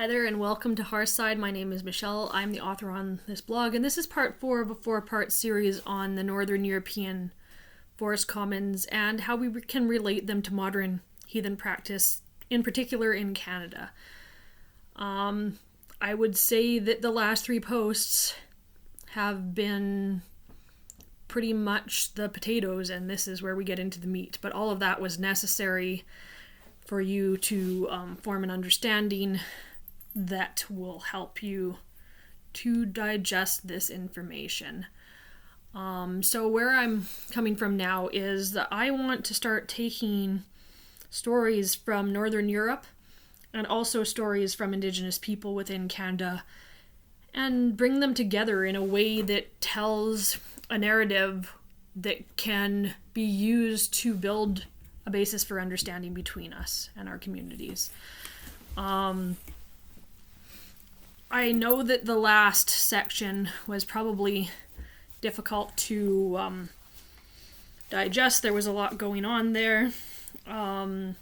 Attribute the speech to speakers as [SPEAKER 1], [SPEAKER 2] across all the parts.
[SPEAKER 1] Hi there and welcome to Hearthside. My name is Michelle. I'm the author on this blog, and this is part 4 of a 4-part series on the Northern European forest commons and how we can relate them to modern heathen practice, in particular in Canada. I would say that the last 3 posts have been pretty much the potatoes, and this is where we get into the meat, but all of that was necessary for you to form an understanding that will help you to digest this information. So where I'm coming from now is that I want to start taking stories from Northern Europe and also stories from Indigenous people within Canada and bring them together in a way that tells a narrative that can be used to build a basis for understanding between us and our communities. I know that the last section was probably difficult to digest. There was a lot going on there. A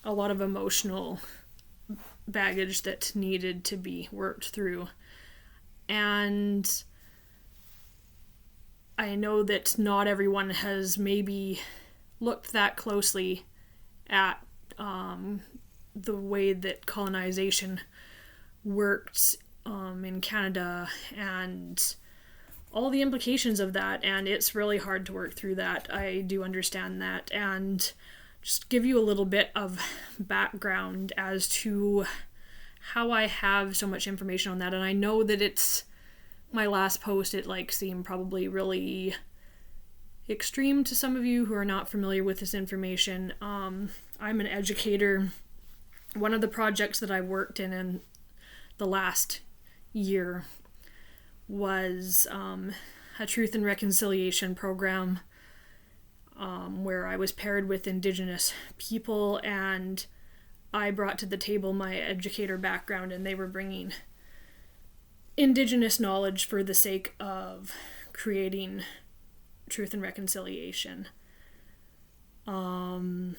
[SPEAKER 1] lot of emotional baggage that needed to be worked through. And I know that not everyone has maybe looked that closely at the way that colonization worked in Canada and all the implications of that, and it's really hard to work through that. I do understand that, and just give you a little bit of background as to how I have so much information on that. And I know that it's my last post, it seemed probably really extreme to some of you who are not familiar with this information. I'm an educator. One of the projects that I worked in the last year was a truth and reconciliation program where I was paired with Indigenous people, and I brought to the table my educator background, and they were bringing Indigenous knowledge for the sake of creating truth and reconciliation. So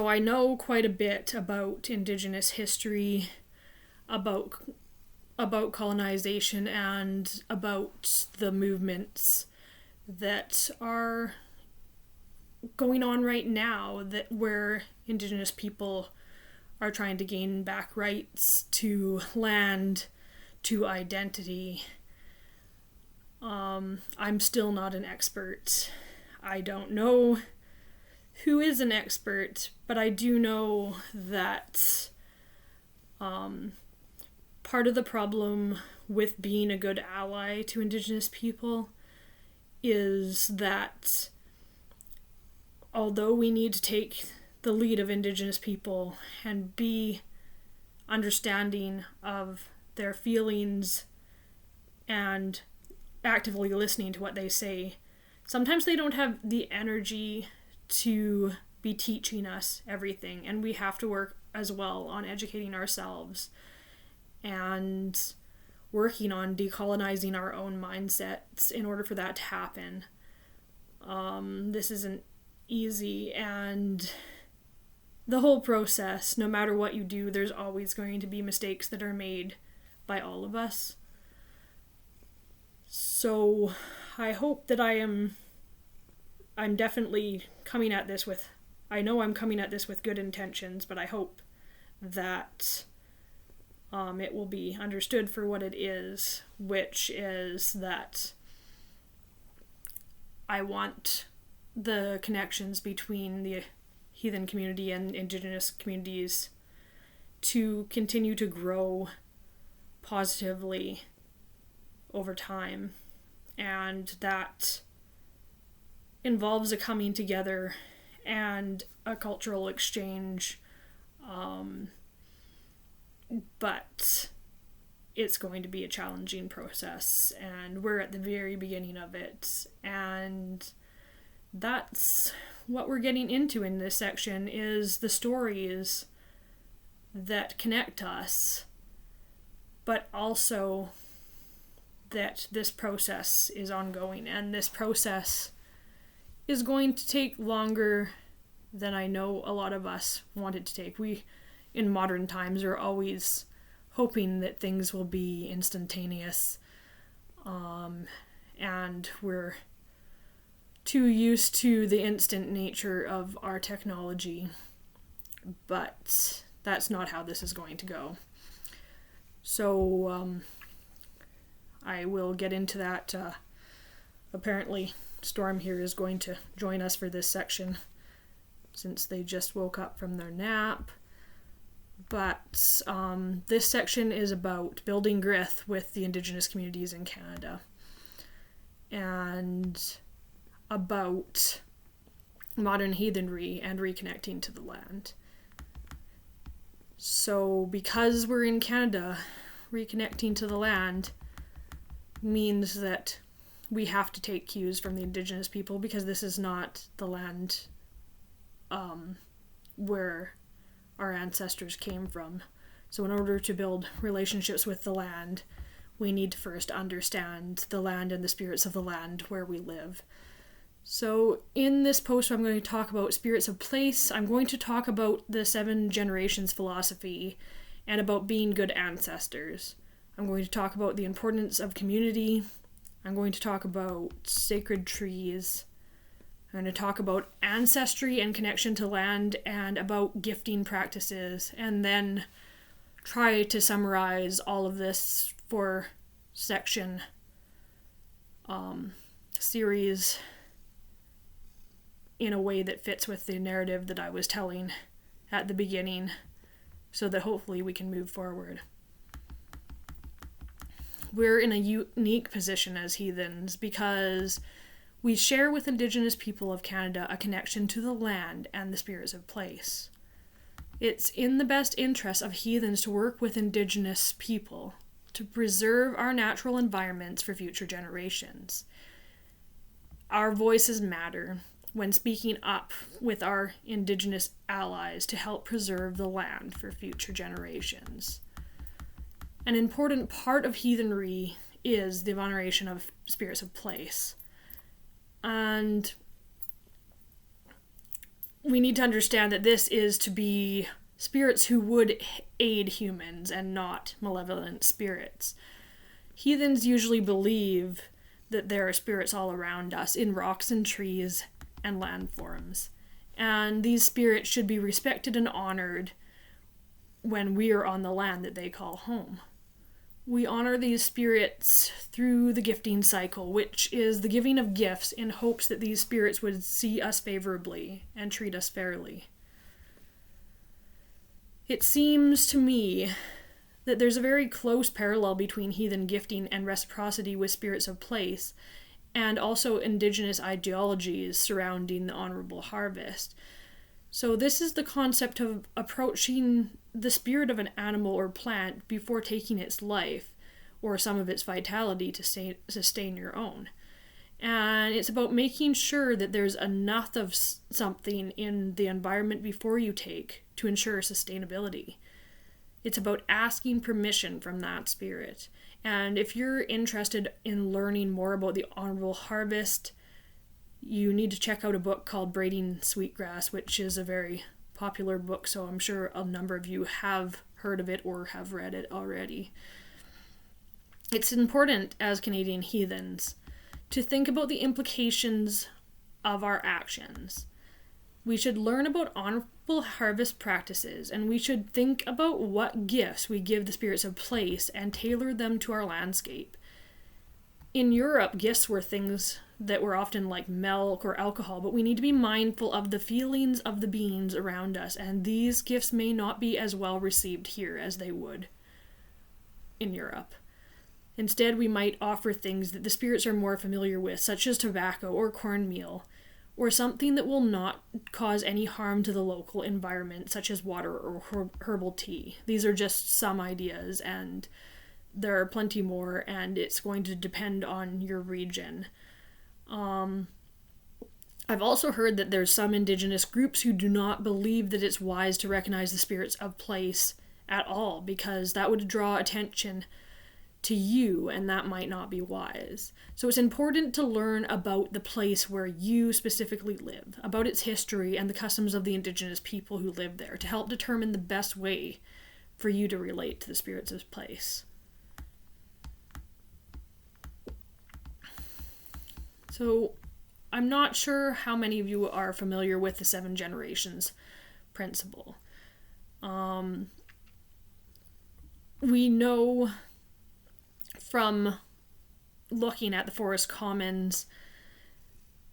[SPEAKER 1] I know quite a bit about Indigenous history, about colonization, and about the movements that are going on right now, that where Indigenous people are trying to gain back rights to land, to identity. I'm still not an expert. I don't know who is an expert, but I do know that part of the problem with being a good ally to Indigenous people is that although we need to take the lead of Indigenous people and be understanding of their feelings and actively listening to what they say, sometimes they don't have the energy to be teaching us everything, and we have to work as well on educating ourselves and working on decolonizing our own mindsets in order for that to happen. This isn't easy, and the whole process, no matter what you do, there's always going to be mistakes that are made by all of us. So I hope that I'm definitely coming at this with, I know I'm coming at this with good intentions, but I hope that it will be understood for what it is, which is that I want the connections between the heathen community and Indigenous communities to continue to grow positively over time, and that involves a coming together and a cultural exchange, but it's going to be a challenging process, and we're at the very beginning of it, and that's what we're getting into in this section, is the stories that connect us, but also that this process is ongoing, and this process is going to take longer than I know a lot of us want it to take. in modern times are always hoping that things will be instantaneous. And we're too used to the instant nature of our technology. But that's not how this is going to go. So I will get into that. Apparently, Storm here is going to join us for this section since they just woke up from their nap. But this section is about building growth with the Indigenous communities in Canada and about modern heathenry and reconnecting to the land. So because we're in Canada, reconnecting to the land means that we have to take cues from the Indigenous people, because this is not the land where our ancestors came from. So in order to build relationships with the land, we need to first understand the land and the spirits of the land where we live. So in this post, I'm going to talk about spirits of place. I'm going to talk about the 7 generations philosophy and about being good ancestors. I'm going to talk about the importance of community. I'm going to talk about sacred trees. I'm going to talk about ancestry and connection to land and about gifting practices, and then try to summarize all of this for section series in a way that fits with the narrative that I was telling at the beginning, so that hopefully we can move forward. We're in a unique position as heathens because we share with Indigenous people of Canada a connection to the land and the spirits of place. It's in the best interest of heathens to work with Indigenous people to preserve our natural environments for future generations. Our voices matter when speaking up with our Indigenous allies to help preserve the land for future generations. An important part of heathenry is the veneration of spirits of place. And we need to understand that this is to be spirits who would aid humans and not malevolent spirits. Heathens usually believe that there are spirits all around us in rocks and trees and landforms. And these spirits should be respected and honored when we are on the land that they call home. We honor these spirits through the gifting cycle, which is the giving of gifts in hopes that these spirits would see us favorably and treat us fairly. It seems to me that there's a very close parallel between heathen gifting and reciprocity with spirits of place, and also Indigenous ideologies surrounding the honorable harvest. So this is the concept of approaching the spirit of an animal or plant before taking its life, or some of its vitality, to sustain your own. And it's about making sure that there's enough of something in the environment before you take to ensure sustainability. It's about asking permission from that spirit. And if you're interested in learning more about the honorable harvest, you need to check out a book called Braiding Sweetgrass, which is a very popular book, so I'm sure a number of you have heard of it or have read it already. It's important as Canadian heathens to think about the implications of our actions. We should learn about honorable harvest practices, and we should think about what gifts we give the spirits of place and tailor them to our landscape. In Europe, gifts were things that were often like milk or alcohol, but we need to be mindful of the feelings of the beings around us, and these gifts may not be as well received here as they would in Europe. Instead, we might offer things that the spirits are more familiar with, such as tobacco or cornmeal, or something that will not cause any harm to the local environment, such as water or herbal tea. These are just some ideas, and there are plenty more, and it's going to depend on your region. I've also heard that there's some Indigenous groups who do not believe that it's wise to recognize the spirits of place at all, because that would draw attention to you, and that might not be wise. So it's important to learn about the place where you specifically live, about its history and the customs of the indigenous people who live there, to help determine the best way for you to relate to the spirits of place. So I'm not sure how many of you are familiar with the 7 generations principle. We know from looking at the forest commons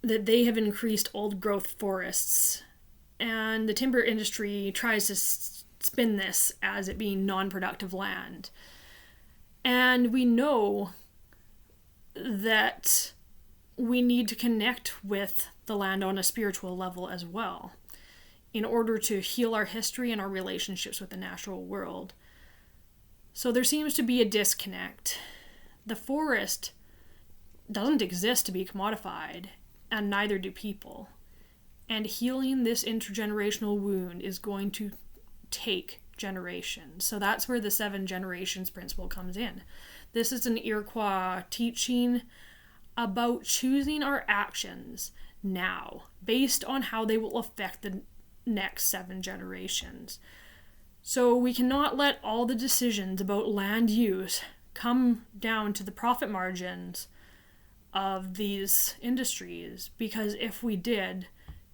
[SPEAKER 1] that they have increased old growth forests, and the timber industry tries to spin this as it being non-productive land. And we know that we need to connect with the land on a spiritual level as well in order to heal our history and our relationships with the natural world. So there seems to be a disconnect. The forest doesn't exist to be commodified, and neither do people. And healing this intergenerational wound is going to take generations. So that's where the 7 generations principle comes in. This is an Iroquois teaching about choosing our actions now, based on how they will affect the next 7 generations. So we cannot let all the decisions about land use come down to the profit margins of these industries, because if we did,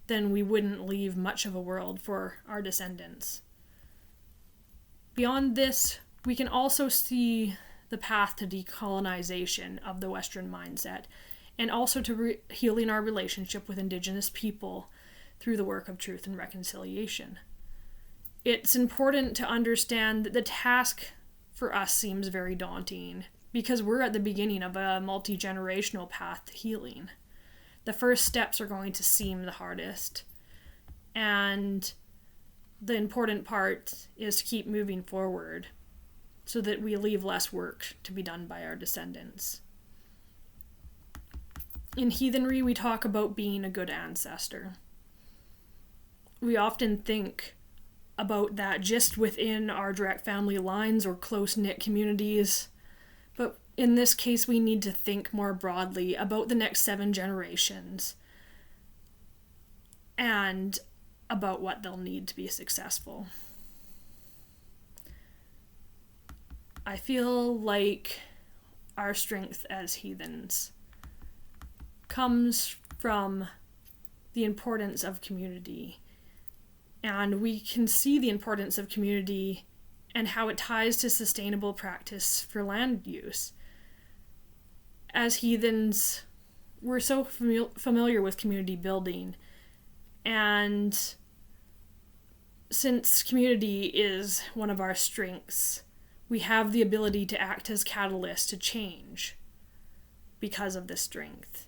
[SPEAKER 1] then we wouldn't leave much of a world for our descendants. Beyond this, we can also see the path to decolonization of the Western mindset, and also to healing our relationship with Indigenous people through the work of truth and reconciliation. It's important to understand that the task for us seems very daunting, because we're at the beginning of a multi-generational path to healing. The first steps are going to seem the hardest, and the important part is to keep moving forward so that we leave less work to be done by our descendants. In heathenry, we talk about being a good ancestor. We often think about that just within our direct family lines or close-knit communities, but in this case we need to think more broadly about the next 7 generations and about what they'll need to be successful. I feel like our strength as heathens comes from the importance of community. And we can see the importance of community and how it ties to sustainable practice for land use. As heathens, we're so familiar with community building, and since community is one of our strengths, we have the ability to act as catalysts to change because of this strength.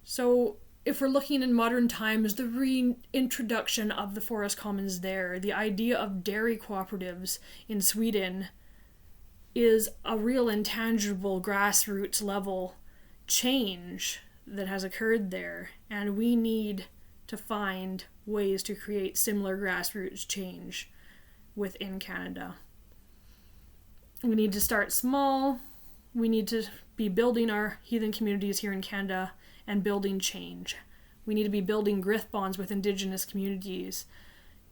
[SPEAKER 1] So if we're looking in modern times, the reintroduction of the forest commons there, the idea of dairy cooperatives in Sweden, is a real intangible grassroots level change that has occurred there, and we need to find ways to create similar grassroots change within Canada. We need to start small. We need to be building our heathen communities here in Canada and building change. We need to be building growth bonds with Indigenous communities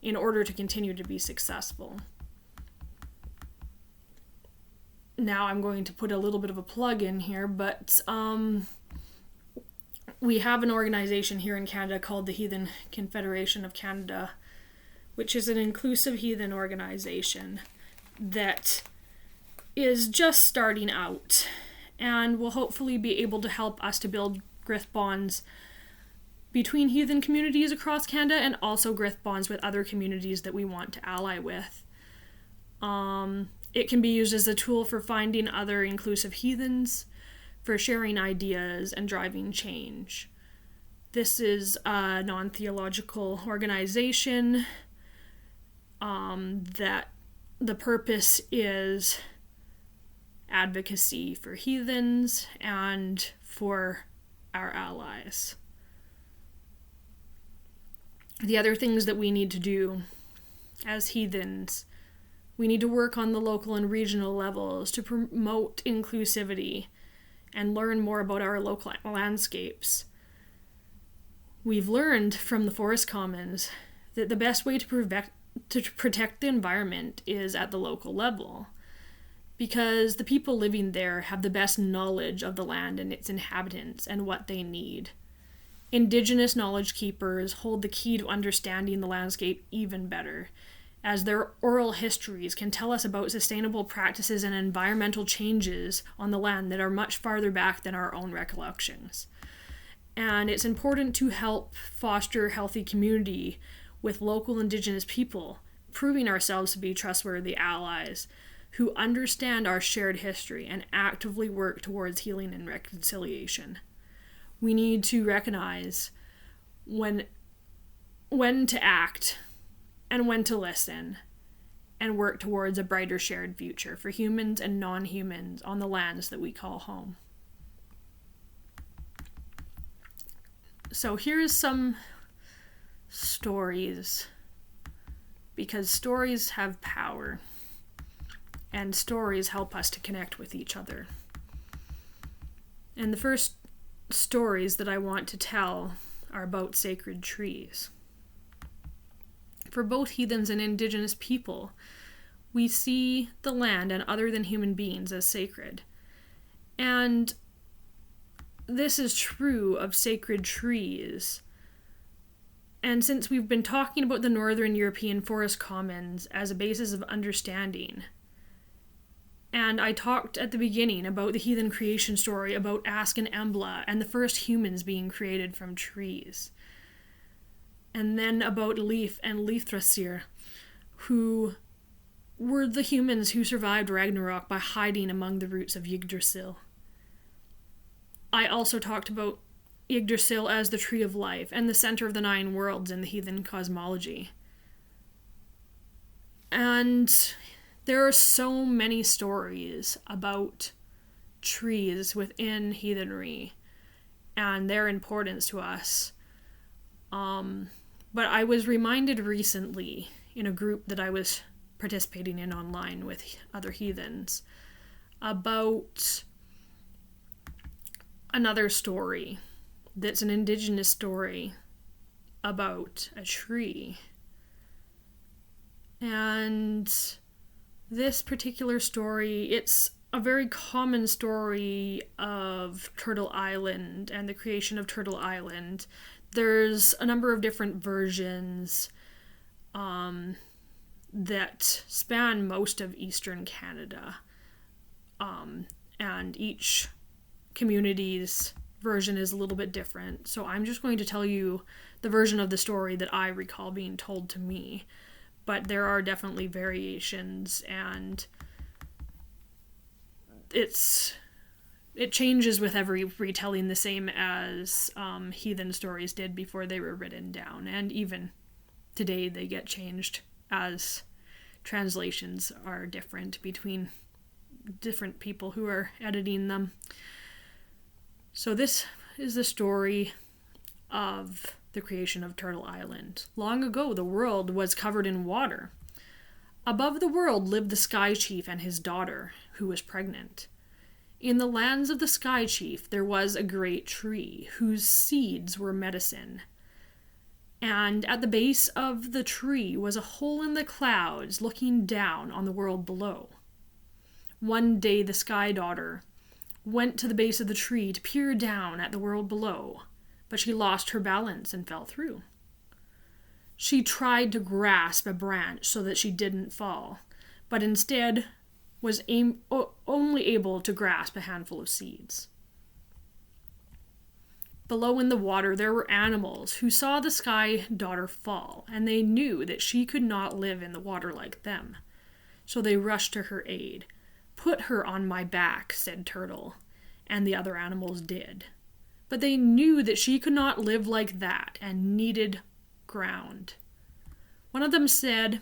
[SPEAKER 1] in order to continue to be successful. Now I'm going to put a little bit of a plug in here, but we have an organization here in Canada called the Heathen Confederation of Canada, which is an inclusive heathen organization that is just starting out and will hopefully be able to help us to build growth bonds between heathen communities across Canada and also growth bonds with other communities that we want to ally with. It can be used as a tool for finding other inclusive heathens, for sharing ideas and driving change. This is a non-theological organization that the purpose is advocacy for heathens and for our allies. The other things that we need to do as heathens We need to work on the local and regional levels to promote inclusivity and learn more about our local landscapes. We've learned from the forest commons that the best way to protect the environment is at the local level, because the people living there have the best knowledge of the land and its inhabitants and what they need. Indigenous knowledge keepers hold the key to understanding the landscape even better, as their oral histories can tell us about sustainable practices and environmental changes on the land that are much farther back than our own recollections. And it's important to help foster healthy community with local Indigenous people, proving ourselves to be trustworthy allies who understand our shared history and actively work towards healing and reconciliation. We need to recognize when to act and when to listen and work towards a brighter shared future for humans and non-humans on the lands that we call home. So here's some stories, because stories have power and stories help us to connect with each other. And the first stories that I want to tell are about sacred trees. For both heathens and Indigenous people, we see the land and other than human beings as sacred. And this is true of sacred trees. And since we've been talking about the Northern European forest commons as a basis of understanding, and I talked at the beginning about the heathen creation story about Ask and Embla and the first humans being created from trees, and then about Leif and Leithrasir, who were the humans who survived Ragnarok by hiding among the roots of Yggdrasil. I also talked about Yggdrasil as the tree of life and the center of the 9 worlds in the heathen cosmology. And there are so many stories about trees within heathenry and their importance to us. But I was reminded recently in a group that I was participating in online with other heathens about another story that's an Indigenous story about a tree. And this particular story, it's a very common story of Turtle Island and the creation of Turtle Island. There's a number of different versions that span most of eastern Canada. And each community's version is a little bit different. So I'm just going to tell you the version of the story that I recall being told to me. But there are definitely variations, and it changes with every retelling, the same as heathen stories did before they were written down. And even today they get changed as translations are different between different people who are editing them. So this is the story of the creation of Turtle Island. Long ago, the world was covered in water. Above the world lived the Sky Chief and his daughter, who was pregnant. In the lands of the Sky Chief, there was a great tree, whose seeds were medicine. And at the base of the tree was a hole in the clouds looking down on the world below. One day the Sky Daughter went to the base of the tree to peer down at the world below, but she lost her balance and fell through. She tried to grasp a branch so that she didn't fall, but instead was only able to grasp a handful of seeds. Below in the water there were animals who saw the Sky Daughter fall, and they knew that she could not live in the water like them. So they rushed to her aid. "Put her on my back," said Turtle, and the other animals did. But they knew that she could not live like that and needed ground. One of them said,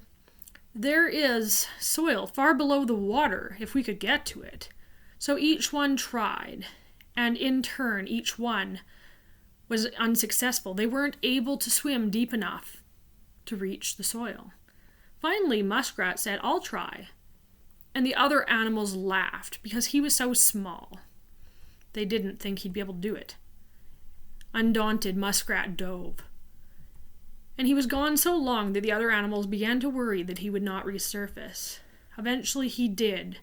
[SPEAKER 1] "There is soil far below the water if we could get to it." So each one tried, and in turn each one was unsuccessful. They weren't able to swim deep enough to reach the soil. Finally, Muskrat said, "I'll try." And the other animals laughed because he was so small. They didn't think he'd be able to do it. Undaunted, Muskrat dove. And he was gone so long that the other animals began to worry that he would not resurface. Eventually he did,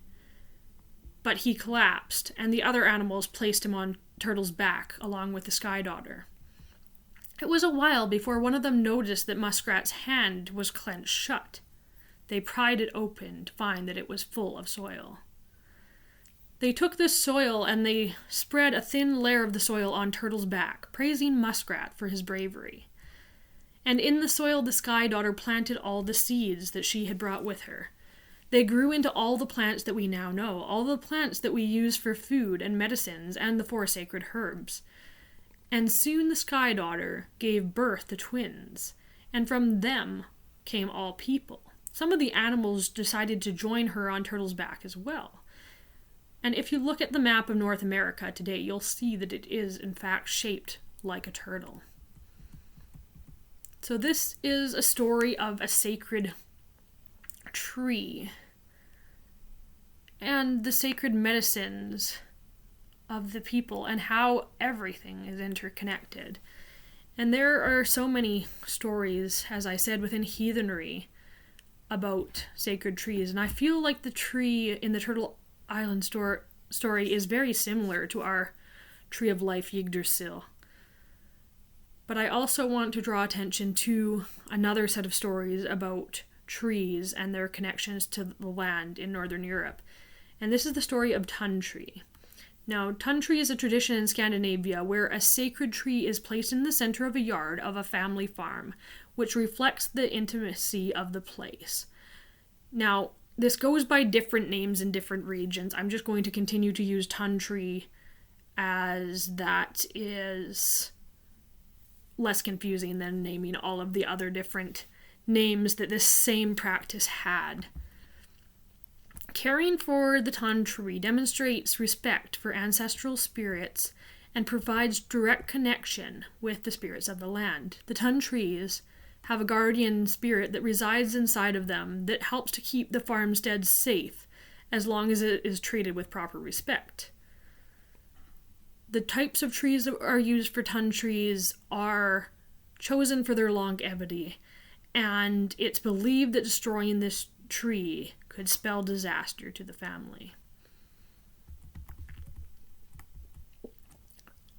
[SPEAKER 1] but he collapsed, and the other animals placed him on Turtle's back along with the Sky Daughter. It was a while before one of them noticed that Muskrat's hand was clenched shut. They pried it open to find that it was full of soil. They took this soil and they spread a thin layer of the soil on Turtle's back, praising Muskrat for his bravery. And in the soil the Sky Daughter planted all the seeds that she had brought with her. They grew into all the plants that we now know, all the plants that we use for food and medicines and the 4 sacred herbs. And soon the Sky Daughter gave birth to twins, and from them came all people. Some of the animals decided to join her on Turtle's back as well. And if you look at the map of North America today, you'll see that it is, in fact, shaped like a turtle. So this is a story of a sacred tree and the sacred medicines of the people and how everything is interconnected. And there are so many stories, as I said, within heathenry about sacred trees. And I feel like the tree in the Turtle Island story is very similar to our Tree of Life Yggdrasil. But I also want to draw attention to another set of stories about trees and their connections to the land in Northern Europe. And this is the story of Tun Tree. Now, Tun Tree is a tradition in Scandinavia where a sacred tree is placed in the center of a yard of a family farm, which reflects the intimacy of the place. Now, this goes by different names in different regions. I'm just going to continue to use Tun Tree as that is less confusing than naming all of the other different names that this same practice had. Caring for the Tun Tree demonstrates respect for ancestral spirits and provides direct connection with the spirits of the land. The Tun Trees have a guardian spirit that resides inside of them that helps to keep the farmstead safe as long as it is treated with proper respect. The types of trees that are used for Tun Trees are chosen for their longevity, and it's believed that destroying this tree could spell disaster to the family.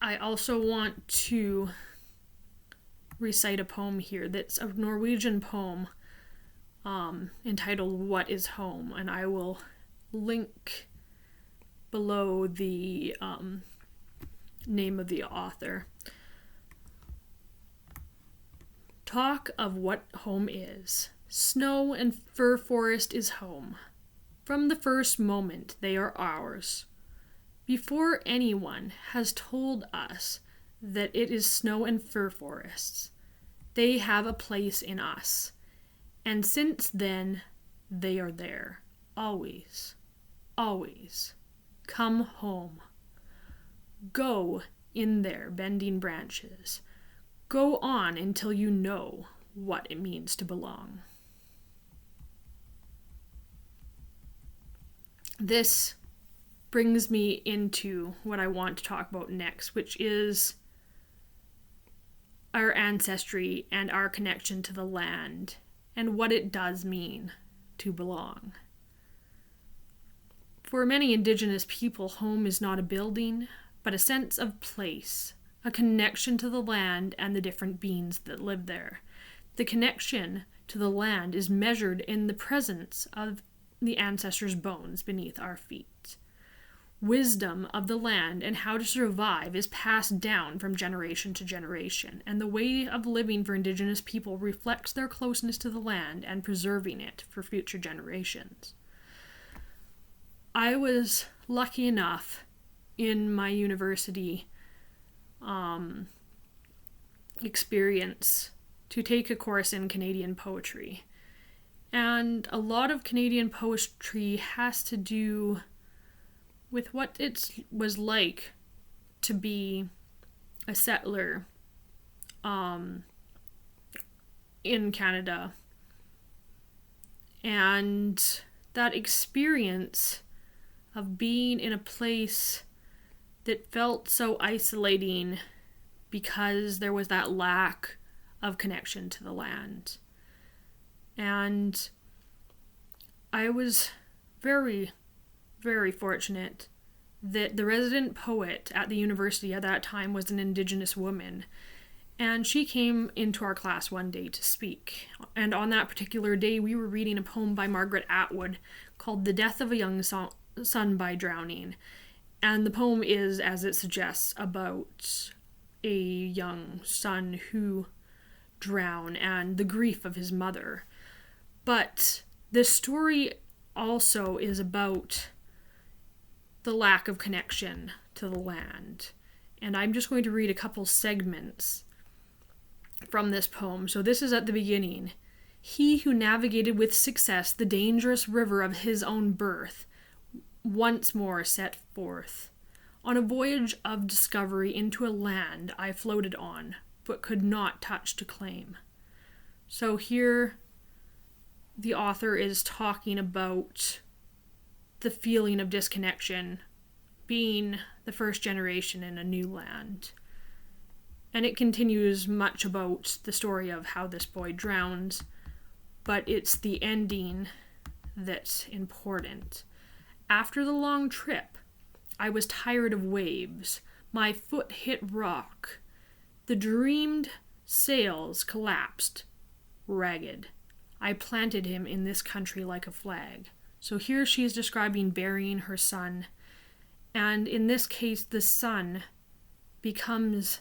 [SPEAKER 1] I also want to recite a poem here that's a Norwegian poem entitled "What is Home?" and I will link below the name of the author. Talk of what home is. Snow and fir forest is home. From the first moment they are ours. Before anyone has told us that it is snow and fir forests, they have a place in us. And since then, they are there. Always. Always. Come home. Go in there, bending branches. Go on until you know what it means to belong. This brings me into what I want to talk about next, which is our ancestry and our connection to the land and what it does mean to belong. For many Indigenous people, home is not a building, but a sense of place, a connection to the land and the different beings that live there. The connection to the land is measured in the presence of the ancestors' bones beneath our feet. Wisdom of the land and how to survive is passed down from generation to generation, and the way of living for Indigenous people reflects their closeness to the land and preserving it for future generations. I was lucky enough in my university experience to take a course in Canadian poetry. And a lot of Canadian poetry has to do with what it was like to be a settler in Canada And that experience of being in a place that felt so isolating because there was that lack of connection to the land. And I was very, very fortunate that the resident poet at the university at that time was an Indigenous woman. And she came into our class one day to speak. And on that particular day, we were reading a poem by Margaret Atwood called The Death of a Young Son by Drowning. And the poem is, as it suggests, about a young son who drowned and the grief of his mother. But this story also is about the lack of connection to the land. And I'm just going to read a couple segments from this poem. So this is at the beginning. He who navigated with success the dangerous river of his own birth once more set forth on a voyage of discovery into a land I floated on, but could not touch to claim. So here the author is talking about the feeling of disconnection, being the first generation in a new land. And it continues much about the story of how this boy drowns, but it's the ending that's important. After the long trip, I was tired of waves. My foot hit rock. The dreamed sails collapsed, ragged. I planted him in this country like a flag. So here she is describing burying her son. And in this case, the son becomes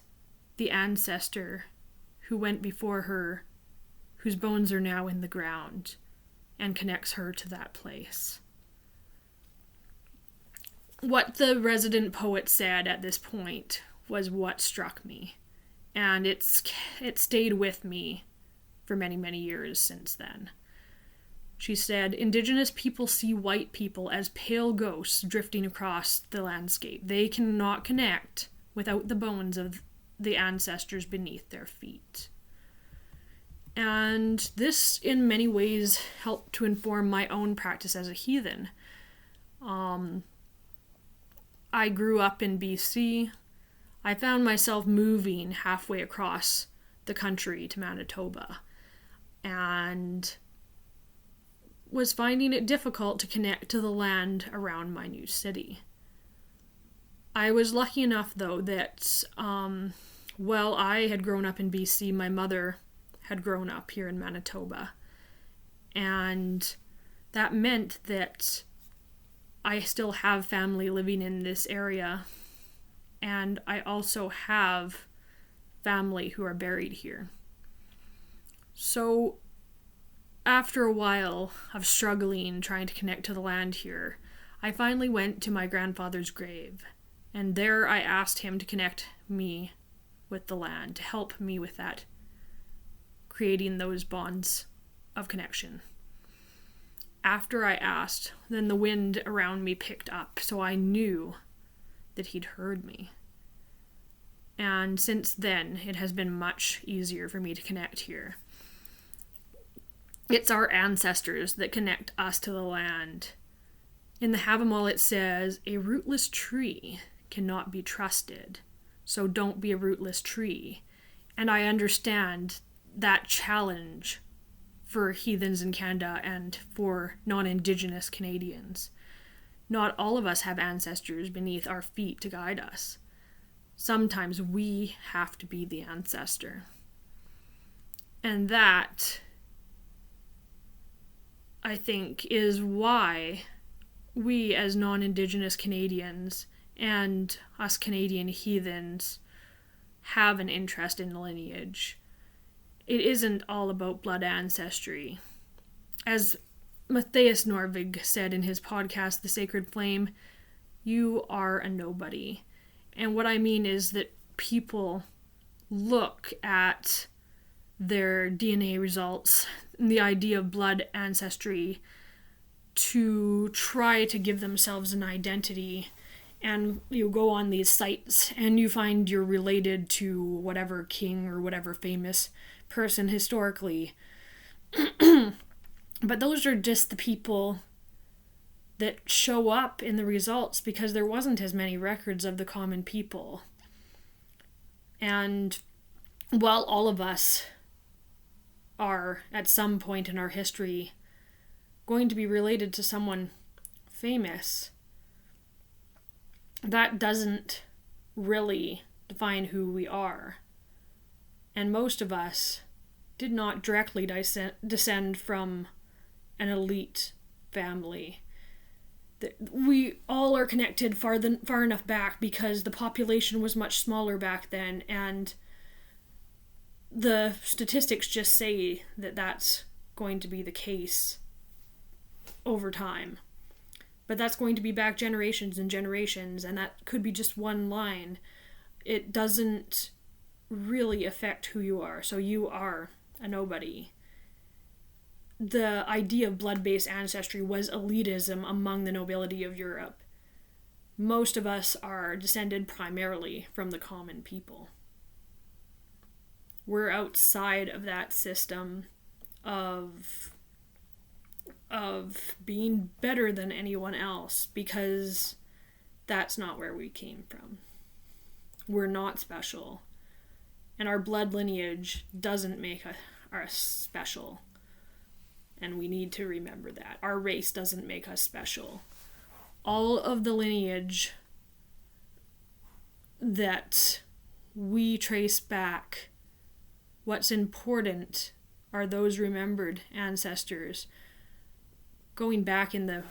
[SPEAKER 1] the ancestor who went before her, whose bones are now in the ground, and connects her to that place. What the resident poet said at this point was what struck me, and it stayed with me for many, many years since then. She said, Indigenous people see white people as pale ghosts drifting across the landscape. They cannot connect without the bones of the ancestors beneath their feet. And this, in many ways, helped to inform my own practice as a heathen. I grew up in BC. I found myself moving halfway across the country to Manitoba, and was finding it difficult to connect to the land around my new city. I was lucky enough, though, that while I had grown up in BC, my mother had grown up here in Manitoba. And that meant that I still have family living in this area. And I also have family who are buried here. So after a while of struggling, trying to connect to the land here, I finally went to my grandfather's grave. And there I asked him to connect me with the land, to help me with that, creating those bonds of connection. After I asked, then the wind around me picked up, so I knew that he'd heard me. And since then, it has been much easier for me to connect here. It's our ancestors that connect us to the land. In the Havamal it says, a rootless tree cannot be trusted, so don't be a rootless tree. And I understand that challenge for heathens in Canada and for non-Indigenous Canadians. Not all of us have ancestors beneath our feet to guide us. Sometimes we have to be the ancestor. And that, I think, is why we as non-Indigenous Canadians and us Canadian heathens have an interest in lineage. It isn't all about blood ancestry. As Matthias Norvig said in his podcast, The Sacred Flame, you are a nobody. And what I mean is that people look at their DNA results and the idea of blood ancestry to try to give themselves an identity. And you go on these sites and you find you're related to whatever king or whatever famous person historically. But those are just the people that show up in the results because there wasn't as many records of the common people. And while all of us are, at some point in our history, going to be related to someone famous, that doesn't really define who we are. And most of us did not directly descend from an elite family. We all are connected far enough back because the population was much smaller back then, and the statistics just say that that's going to be the case over time. But that's going to be back generations and generations, and that could be just one line. It doesn't really affect who you are, so you are a nobody. The idea of blood-based ancestry was elitism among the nobility of Europe. Most of us are descended primarily from the common people. We're outside of that system of being better than anyone else because that's not where we came from. We're not special. And our blood lineage doesn't make us special. And we need to remember that. Our race doesn't make us special. All of the lineage that we trace back, what's important are those remembered ancestors going back in the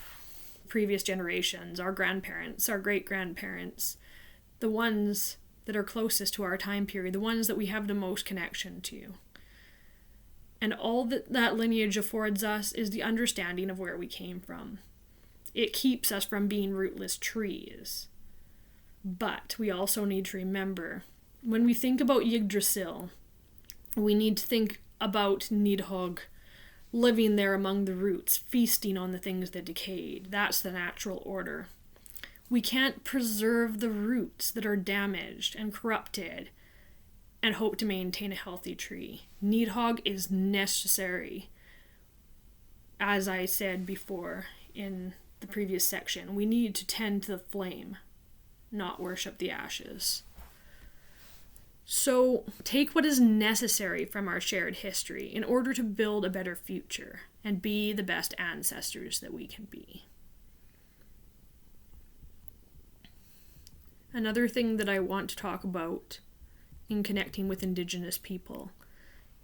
[SPEAKER 1] previous generations, our grandparents, our great-grandparents, the ones that are closest to our time period, the ones that we have the most connection to. And all that lineage affords us is the understanding of where we came from. It keeps us from being rootless trees. But we also need to remember, when we think about Yggdrasil, we need to think about Nidhogg living there among the roots, feasting on the things that decayed. That's the natural order. We can't preserve the roots that are damaged and corrupted and hope to maintain a healthy tree. Nidhogg is necessary. As I said before in the previous section, we need to tend to the flame, not worship the ashes. So take what is necessary from our shared history in order to build a better future and be the best ancestors that we can be. Another thing that I want to talk about in connecting with Indigenous people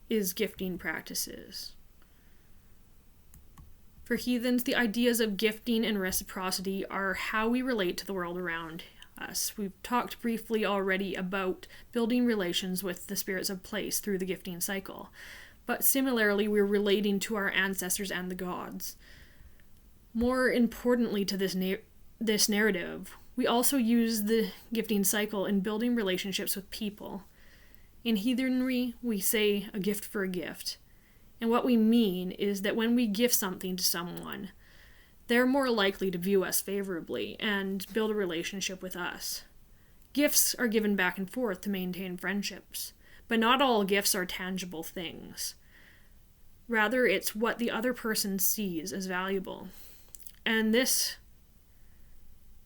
[SPEAKER 1] is gifting practices. For heathens, the ideas of gifting and reciprocity are how we relate to the world around us. We've talked briefly already about building relations with the spirits of place through the gifting cycle, but similarly, we're relating to our ancestors and the gods. More importantly to this narrative, we also use the gifting cycle in building relationships with people. In heathenry, we say a gift for a gift. And what we mean is that when we gift something to someone, they're more likely to view us favorably and build a relationship with us. Gifts are given back and forth to maintain friendships, but not all gifts are tangible things. Rather, it's what the other person sees as valuable. And this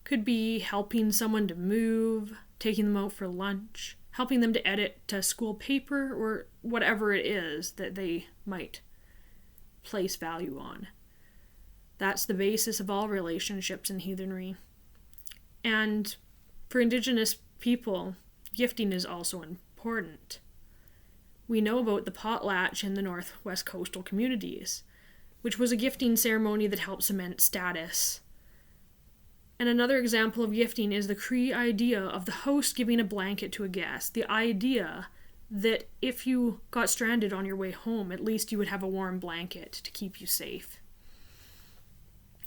[SPEAKER 1] could be helping someone to move, taking them out for lunch, helping them to edit a school paper, or whatever it is that they might place value on. That's the basis of all relationships in heathenry. And for Indigenous people, gifting is also important. We know about the potlatch in the northwest coastal communities, which was a gifting ceremony that helped cement status. And another example of gifting is the Cree idea of the host giving a blanket to a guest. The idea that if you got stranded on your way home, at least you would have a warm blanket to keep you safe.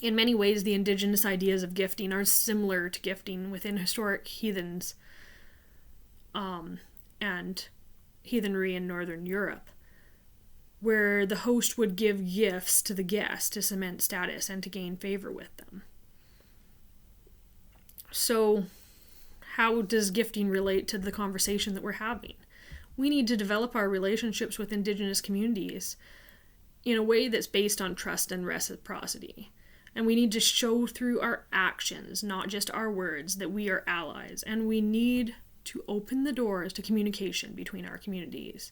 [SPEAKER 1] In many ways, the Indigenous ideas of gifting are similar to gifting within historic heathens and heathenry in Northern Europe, where the host would give gifts to the guest to cement status and to gain favor with them. So, how does gifting relate to the conversation that we're having? We need to develop our relationships with Indigenous communities in a way that's based on trust and reciprocity. And we need to show through our actions, not just our words, that we are allies. And we need to open the doors to communication between our communities.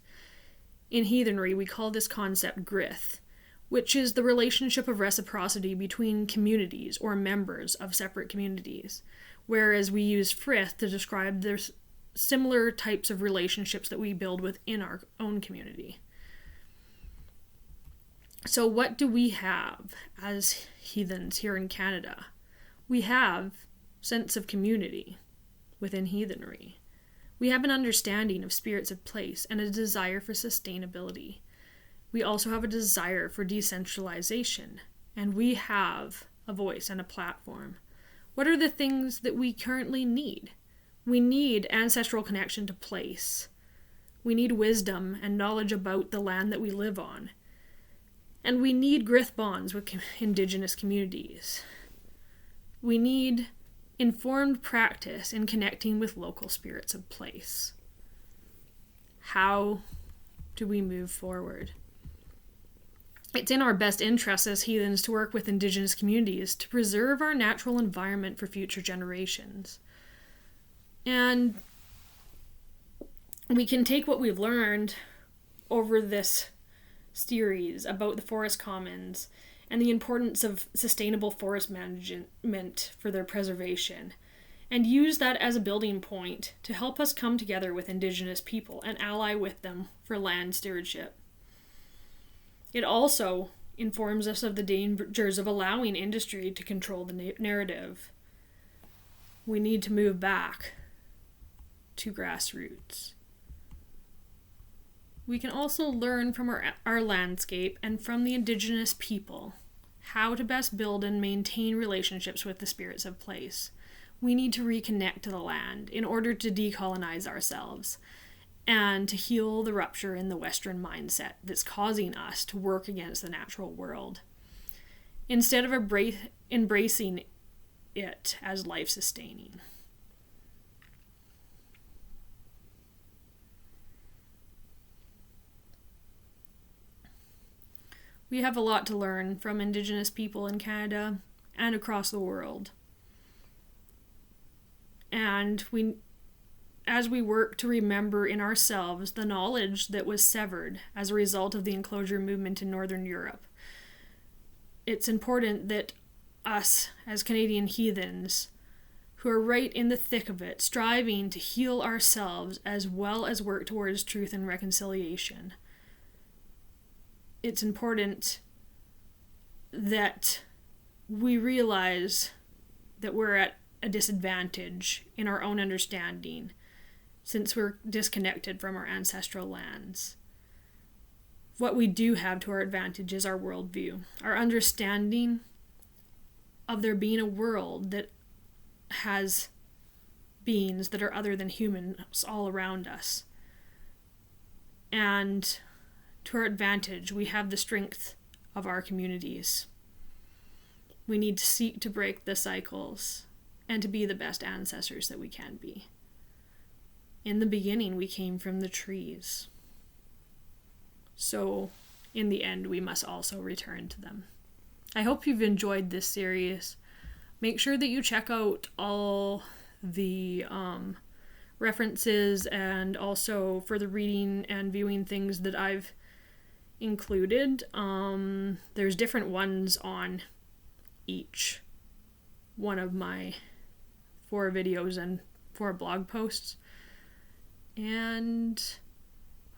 [SPEAKER 1] In heathenry, we call this concept grith, which is the relationship of reciprocity between communities or members of separate communities, whereas we use frith to describe the similar types of relationships that we build within our own community. So what do we have as heathens here in Canada? We have sense of community within heathenry. We have an understanding of spirits of place and a desire for sustainability. We also have a desire for decentralization, and we have a voice and a platform. What are the things that we currently need? We need ancestral connection to place. We need wisdom and knowledge about the land that we live on. And we need grith bonds with Indigenous communities. We need informed practice in connecting with local spirits of place. How do we move forward? It's in our best interest as heathens to work with Indigenous communities to preserve our natural environment for future generations. And we can take what we've learned over this series about the forest commons and the importance of sustainable forest management for their preservation, and use that as a building point to help us come together with Indigenous people and ally with them for land stewardship. It also informs us of the dangers of allowing industry to control the narrative. We need to move back to grassroots. We can also learn from our landscape and from the Indigenous people how to best build and maintain relationships with the spirits of place. We need to reconnect to the land in order to decolonize ourselves and to heal the rupture in the Western mindset that's causing us to work against the natural world, instead of embracing it as life-sustaining. We have a lot to learn from Indigenous people in Canada and across the world. And as we work to remember in ourselves the knowledge that was severed as a result of the enclosure movement in Northern Europe, it's important that us as Canadian heathens, who are right in the thick of it, striving to heal ourselves as well as work towards truth and reconciliation, it's important that we realize that we're at a disadvantage in our own understanding since we're disconnected from our ancestral lands. What we do have to our advantage is our worldview, our understanding of there being a world that has beings that are other than humans all around us. And to our advantage, we have the strength of our communities. We need to seek to break the cycles and to be the best ancestors that we can be. In the beginning, we came from the trees. So, in the end, we must also return to them. I hope you've enjoyed this series. Make sure that you check out all the references and also further reading and viewing things that I've included. There's different ones on each one of my 4 videos and 4 blog posts. And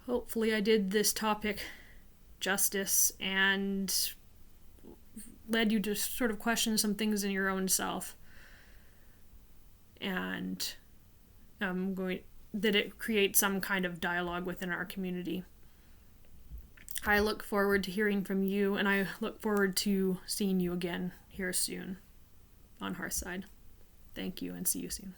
[SPEAKER 1] hopefully I did this topic justice and led you to sort of question some things in your own self. And that it creates some kind of dialogue within our community. I look forward to hearing from you, and I look forward to seeing you again here soon on Hearthside. Thank you, and see you soon.